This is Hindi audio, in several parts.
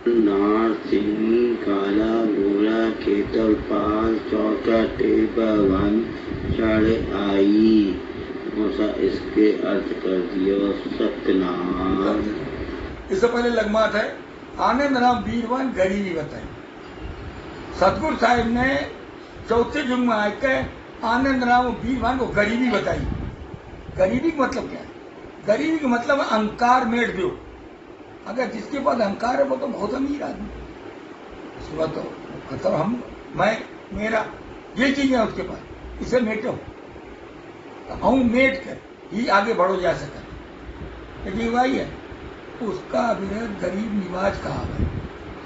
नार सिंह काला गोरा केतल पाल चौचट भवन चढ़ आई। मौसा इसके अर्थ कर दियो सत्यनारायण। इससे पहले लगमात है आनंद राम वीरवान गरीबी बताई। सतगुरु साहिब ने चौथे युग में आकर आनंद राम वीरवान को गरीबी बताई। गरीबी का मतलब क्या है? गरीबी का मतलब अहंकार मेट दो। अगर जिसके पास अहंकार है वो तो बहुत अमीर आदमी। सुबह तो मतलब हम मैं मेरा ये चीज है उसके पास, इसे मेटो हम मेट कर ही आगे बढ़ो जा सका। लेकिन वही है उसका विरध गरीब निवाज कहा है।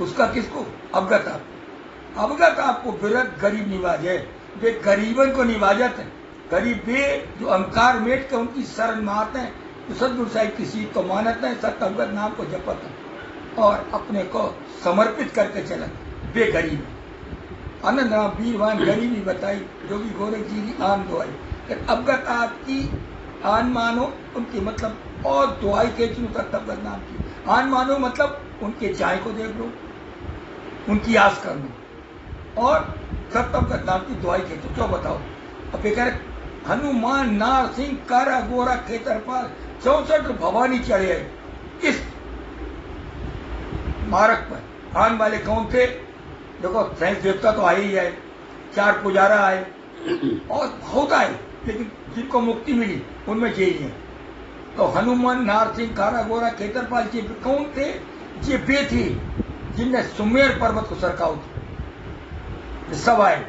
उसका किसको? अवगत आप। अवगत आपको विरध गरीब निवाज है। वे गरीबन को निवाजत है। गरीब वे जो अहंकार मेट के उनकी शरण में आते हैं, तो सदगुरु साहिब की सीख को मानते हैं, सत्य अवगत नाम को जपत है और अपने को समर्पित करके चलत। वे गरीब आनंद राम वीरवान गरीबी बताई जोगी गोरख जी की आन दुआई। अवगत आपकी आन मानो उनकी मतलब और दुआई के सत्य अवगत नाम की आन मानो मतलब उनके चाय को देख लो, उनकी आस कर लो और सत्य अवगत नाम की दुआई के क्यों बताओ। अब कह रहे हनुमान नार सिंह कारा गोरा खेतरपाल 64 भवानी चढ़े आए इस मार्ग पर। आने वाले कौन थे? देखो सैंस देवता तो आए ही आए, 4 पुजारा आए और बहुत आए, लेकिन जिनको मुक्ति मिली उनमें यही है। तो हनुमान नार सिंह कारा गोरा खेतरपाल जी कौन थे? ये वे थे जिनने सुमेर पर्वत को सरकाऊ थी। सब आए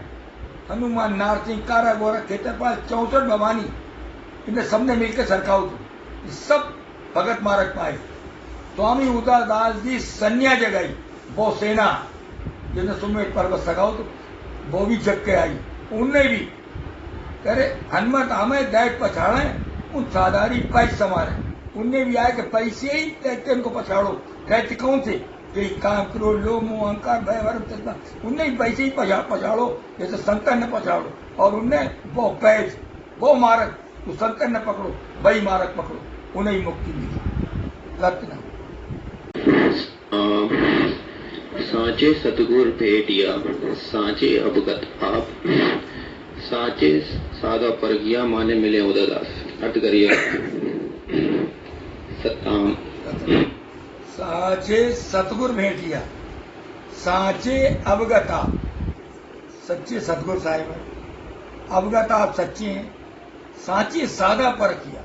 हनुमान नार सिंह कारा गोरा खेतरपाल 64 भवानी, इन्हें सबने मिलकर सरकाऊ थी। सब भगत मार्ग पाए। स्वामी उदारदास जी सन्या जगाई वो सेना जिन्हें सुमेर पर्वत सगाओ तो वो भी जग के आई। उनने भी कह रहे हनुमत हमें दैट पछाड़े उन साधारी पैस समारे। उनने भी आए कि पैसे ही दैत्य उनको पछाड़ो। दैत्य कौन थे? यही काम क्रोध लोभ मोह अहंकार भय भरम चेतना। उनने भी पैसे ही पछाड़ो जैसे शंकर ने पछाड़ो। और उनने वो पैस वो मार्ग तो शंकर ने पकड़ो, वही मार्ग पकड़ो, उन्हें मुक्ति मिली। रत्न साचे सतगुर भेटिया साचे अवगत आप। साचे सादा परगिया माने मिले उदास। अर्थ करिए सत्ताम। साचे सतगुर भेटिया साचे अवगत आप। सच्चे सतगुर साहिब है, अवगत आप सच्चे हैं। साचे सादा परख किया,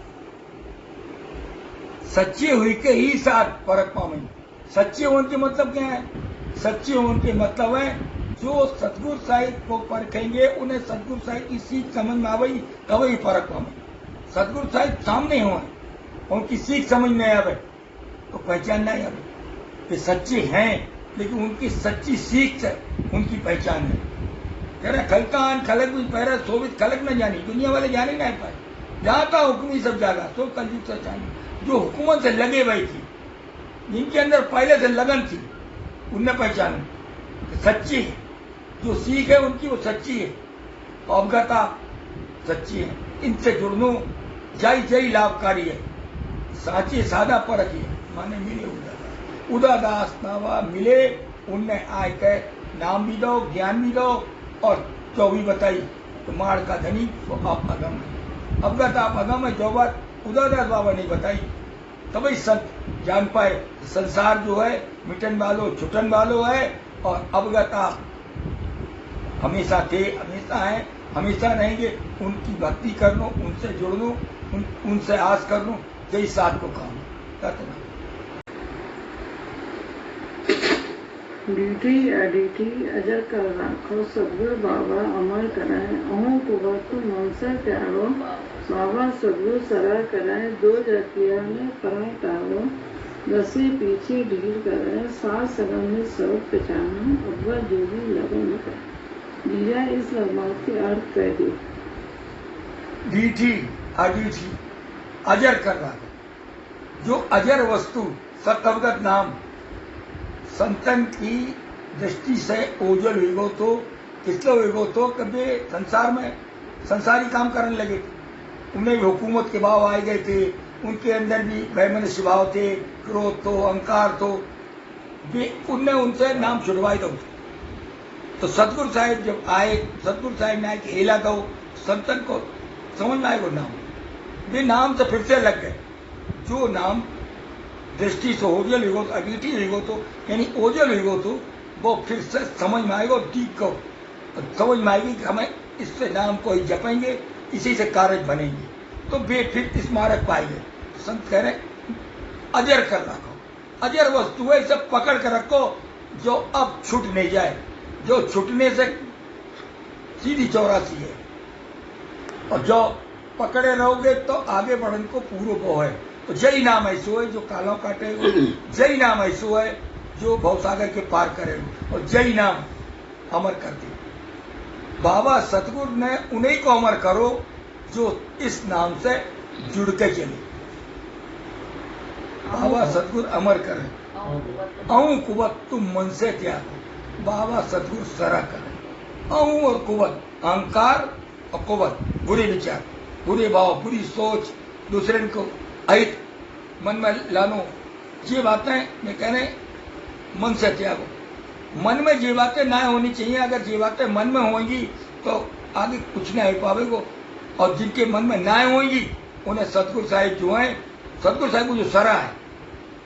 सच्चे हुई के ही साथ परख पावे। सच्चे होने के मतलब क्या है? सच्चे होने के मतलब है जो सतगुरु साहिब को परखेंगे उन्हें सतगुरु साहिब की सीख समझ में आवे तभी परख पावे। सतगुरु साहिब सामने हो उनकी सीख समझ में आवे तो पहचान नहीं आवे। वे सच्चे हैं लेकिन उनकी सच्ची सीख से उनकी पहचान है। कह रहे खलकान खलक भी पहरा सोवित खलक न जानी, दुनिया वाले जाने नहीं पाए। जहां का हुक्म ही सब जागा तो कलयुग से जानी। जो हुकूमत से लगे हुए थी, जिनके अंदर पहले से लगन थी, उनने पहचाना सच्ची है। जो सीख है उनकी वो सच्ची है। अवगता सच्ची है, इनसे जुड़नो जय जय लाभकारी है। साचे सादा परख है माने मिले उदादास। उदादास नावा मिले उनने आय के नाम भी दो ज्ञान भी दो और जो भी बताई तो माड़ का धनी तो आप अगम है। अवगत आप अगम है। जो बात उदादास बाबा ने बताई तभी संत जान पाए संसार जो है मिटन वालो छुटन वालो है और अवगत आप हमेशा थे, हमेशा हैं, हमेशा रहेंगे। उनकी भक्ति कर लो, उनसे जुड़ लो, उनसे आस कर लो, यही साथ को काम करना। डीटी अडीटी अजर कर राखो सदगुरु बाबा अमर कराए। अहों को वस्तु मनसा प्यारो बाबा सदगुरु सरा कराए। दो जातिया में पराय टालो दसे पीछे ढील कराए। सात सगम में सब पहचाना अब्बा जोगी लगन कर दिया। इस लगमात के अर्थ कह दी। डीटी अडीटी अजर कर रहा जो अजर वस्तु सतवगत नाम संतन की दृष्टि से ओझल हुई तो इसलिए हुई तो कभी संसार में संसारी काम करने लगे थे। उन्हें भी हुकूमत के भाव आए गए थे। उनके अंदर भी वैमनस्य भाव थे, क्रोध तो अहंकार तो वे उनने उनसे नाम छुड़वाई दो। तो सतगुरु साहिब जब आए, सतगुरु साहिब ने आए कि हेला दो, संतन को समझ में आए वो नाम, वे नाम से फिर से लग गए। जो नाम दृष्टि से ओझल हुई हो तो, अगीठी हुई हो तो, यानी ओझल हुई हो तो वो फिर से समझ में आएगा, ठीक को समझ में आएगी कि हमें इससे नाम को ही जपेंगे, इसी से कार्य बनेंगे। तो वे फिर स्मारक पाएंगे। तो संत कह रहे अजर कर रखो, अजर वस्तु है, इसे पकड़ कर रखो जो अब छूट नहीं जाए, जो छूटने से सीधी चौरासी है। और जो पकड़े रहोगे तो आगे बढ़ने को पूर्व को है। तो जय नाम ऐसो है जो कालों काटेगा, जय नाम ऐसो है जो भवसागर के पार करेगा, और जय नाम अमर कर दे। बाबा सतगुरु ने उन्हीं को अमर करो जो इस नाम से जुड़ के चले। बाबा सतगुरु अमर करे, अहू कुवत तुम मन से त्यागो। बाबा सतगुरु सरा करे। अहू और कुवत, अहंकार और कुवत, बुरे विचार, बुरे भाव, बुरी सोच, दूसरे को अहित मन में लानो, ये बातें मैं कह रहे मन से त्यागो। मन में ये बातें ना होनी चाहिए। अगर ये बातें मन में होंगी तो आगे कुछ नहीं हो पाएगा। और जिनके मन में ना होंगी उन्हें सतगुरु साहिब जो है, सतगुरु साहिब को जो सरा है,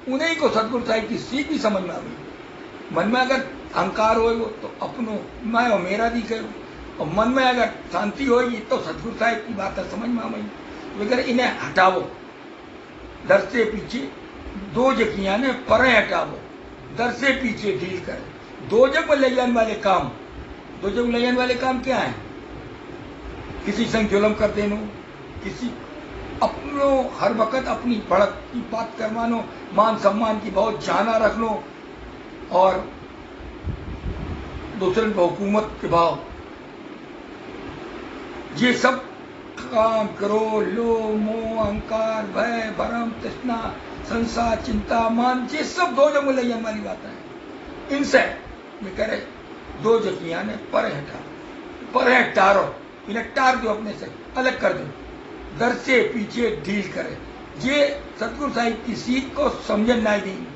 उन्हीं को सतगुरु साहिब की सीख भी समझ में आएगी। मन में अगर अहंकार होएगा तो अपनो मैं और मेरा भी कहो, और मन में अगर शांति होगी तो सतगुरु साहिब की बातें समझ में आएगी। अगर इन्हें हटावो, दर से पीछे दो जकियां ने परे हटावो, दर से पीछे ढील कर। दो जग में ले जाने वाले काम, दो जग में ले जाने वाले काम क्या है? किसी संग जुलम कर देनो, किसी अपनो हर वक्त अपनी बढ़त की बात करवानो, मान सम्मान की बहुत जाना रख लो, और दूसरे को हुकूमत के भाव, ये सब काम करो। लोभ मोह अहंकार भय भरम तृष्णा संसार चिंता मान, ये सब दो जग में ले जाने वाली बात है। इनसे मैं कह रहे दो जकियां ने पर हटाओ, पर टारो, इन्हें टार दो, अपने से अलग कर दो, दर से पीछे ढील करे। ये सतगुरु साहिब की सीख को समझन नहीं दी।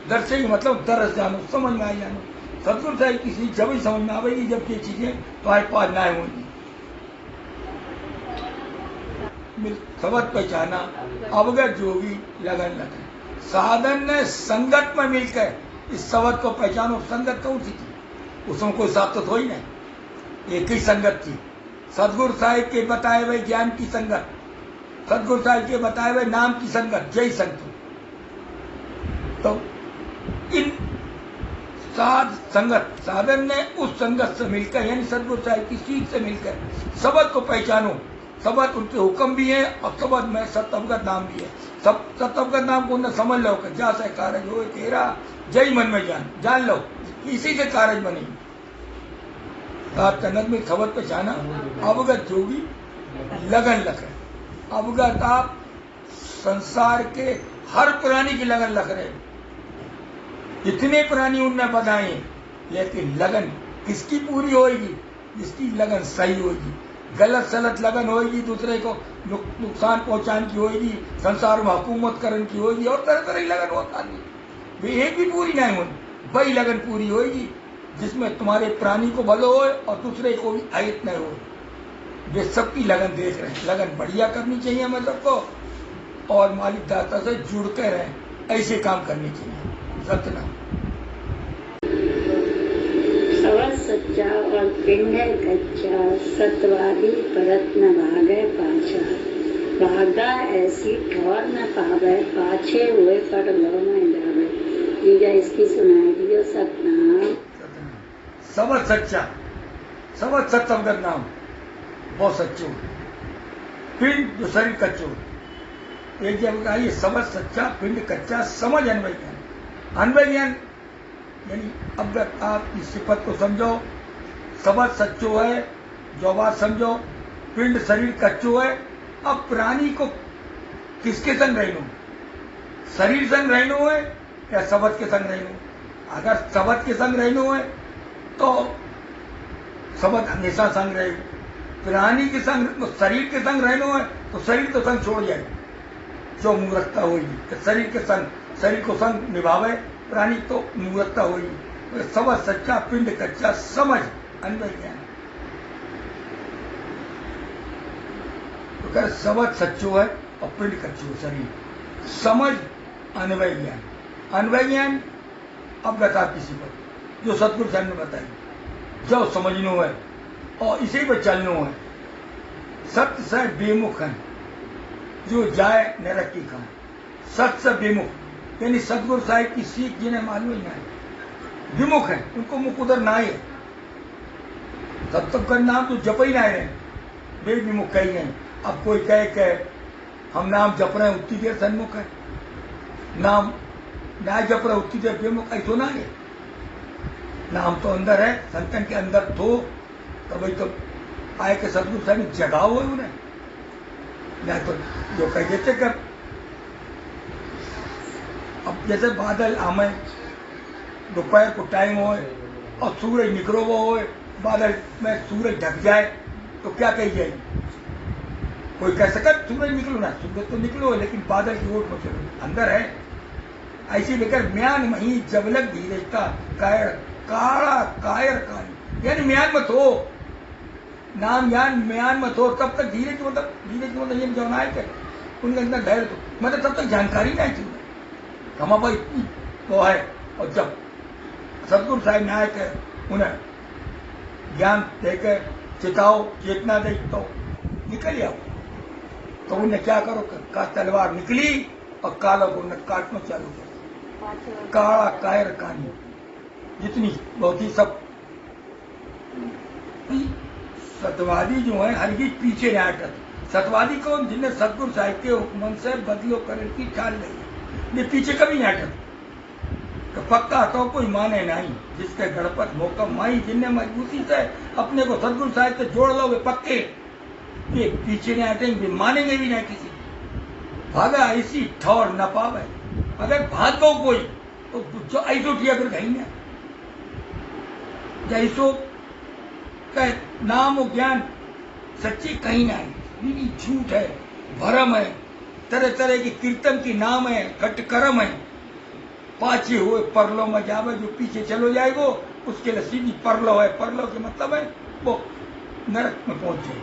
दर से मतलब दरस जानो, समझ में आ जानो। सतगुरु साहिब की सीख जब ही समझ में आवेगी जब ये चीजें तुम्हारे पास ना होंगी। सबक पहचाना अवगत जोगी लगन लगे। साधन ने संगत में मिलकर इस सबक को पहचानो। संगत कौन सी थी? उसमें कोई साथ तो ही नहीं, एक ही संगत थी, सतगुरु साहिब के बताए हुए ज्ञान की संगत, सतगुरु साहिब के बताए हुए नाम की संगत, जय संत। तो इन संगत साधन ने उस संगत से मिलकर, यानी सतगुरु साहिब की सीख से मिलकर सबक को पहचानो। सबक उनके हुक्म भी है और सबक में सतअवगत नाम भी है। सब सतअवगत नाम को उन्हें समझ लो कि जा से कार्य हो तेरा, जय मन में जान लो, इसी से कार्य बनेगी। आप कनक में खबर पहचाना अवगत जोगी लगन लग रहे। अवगत आप संसार के हर प्राणी की लगन लग रहे, जितने प्राणी उनने बताए, लेकिन लगन किसकी पूरी होगी? जिसकी लगन सही होगी। गलत सलत लगन होगी, दूसरे को नुकसान पहुंचाने की होगी, संसार में हुकूमत करने की होगी, और तरह तरह की लगन होता नहीं, वे एक भी पूरी नहीं होगी। वही लगन पूरी होगी जिसमें तुम्हारे प्राणी को भलो हो और दूसरे को भी अहित न हो। वे सबकी लगन देख रहे हैं। लगन बढ़िया करनी चाहिए हमें सबको, और मालिक दाता से जुड़ कर रहें, ऐसे काम करने चाहिए। सत्यनाम। सवत सच्चा और पिंड है कच्चा, सतवादी परत न भागे पाछा। भागा ऐसी ठौर न पावे, पाछे हुए पर लो न जावे। जीजा इसकी सुनाई दियो सतनाम। सबत सच्चा, सबत सत्संगत नाम बहुत सच्चो, पिंड जो शरीर कच्चो। एक जब कहा ये सबत सच्चा पिंड कच्चा, समझ अनवय ज्ञान। अनवय ज्ञान यानी अवगत आप इस सिफत को समझो। सबत सच्चो है जो बात समझो, पिंड शरीर कच्चो है। अब प्राणी को किसके संग रहनो? शरीर संग रहनो है या सबत के संग रहनो? अगर सबत के संग रहनो है तो सबत हमेशा संग रहेगा। प्राणी के संग, शरीर के संग रहनो है तो शरीर तो संग छोड़ जाए जो मूर्खता होगी। तो शरीर के संग, शरीर को संग निभावे प्राणी तो मूर्खता हुई। सव सच्चा पिंड कच्चा समझ अन्वय ज्ञान। तो कह सवत सच्चो है और पिंड कच्चो शरीर। समझ अन्वय ज्ञान। अन्वय ज्ञान अब बता किसी पर जो सतगुरु साहब ने बताई जो समझनो है और इसी पर चलनो है। सत्य से बेमुख है जो जाए नरक की खाए। सत्य से बेमुख यानी सतगुरु साहिब की सीख जिन्हें मालूम ही नहीं, विमुख है, उनको मुख उधर ना है। तब तक का नाम तो जप ही नहीं रहे, वे विमुख कही नहीं। अब कोई कहे कि हम नाम जप रहे हैं उतनी देर सन्मुख है, नाम ना जप रहे उतनी देर बेमुख, ऐसो ना है। नाम तो अंदर है, संतन के अंदर तो भाई तो आए के सतगुरु साहब ने जगाओ है उन्हें, या तो जो कह देते कर। अब जैसे बादल आमे दोपहर को टाइम हो और सूरज निकलो वो हो, बादल में सूरज ढक जाए तो क्या कही जाएगी? कोई कह सका सूरज निकलो ना, सूरज तो निकलो लेकिन बादल की ओट में चलो, अंदर है। ऐसी लेकर म्यान मही जबलक धीरजता कायर काड़ा कायर कानी, यानी म्यान मत हो, नाम ज्ञान म्यान मत हो तब तक धीरज मतलब ये जो है कि उनके अंदर धैर्य तो मतलब तब तक जानकारी नहीं थी हम भाई वो है। और जब सतगुरु साहब ने आए के उन्हें ज्ञान देकर चिताओ चेतना दे तो निकल आओ, तो उन्हें क्या करो का तलवार निकली और काला को उन्हें काटना चालू कर। काला कायर कानी जितनी बहुत ही सब सतवादी जो है हरगिज पीछे नहीं हटते। सतवादी कौन? जिन्हें सतगुरु साहिब के हुक्म से बदलो करने की ठान नहीं, ये पीछे कभी नहीं हटते। तो पक्का तो कोई माने नहीं जिसके गणपत मौका माई, जिन्हें मजबूती से अपने को सतगुरु साहिब से जोड़ लो वे पक्के, ये पीछे नहीं हटेंगे, मानेंगे भी नहीं किसी। भागा ऐसी ठौर न पावे, अगर भाग गो कोई तो जो ऐसो ठिया फिर कहीं ना जैसो का नाम और ज्ञान सच्ची कहीं नहीं, झूठ है, भरम है, तरह तरह की कीर्तन की नाम है, कटकर्म है। पाछे हुए परलो में जावे, जो पीछे चलो जाएगो उसके लिए सीधी परलो है। परलो के मतलब है वो नरक में पहुंचे।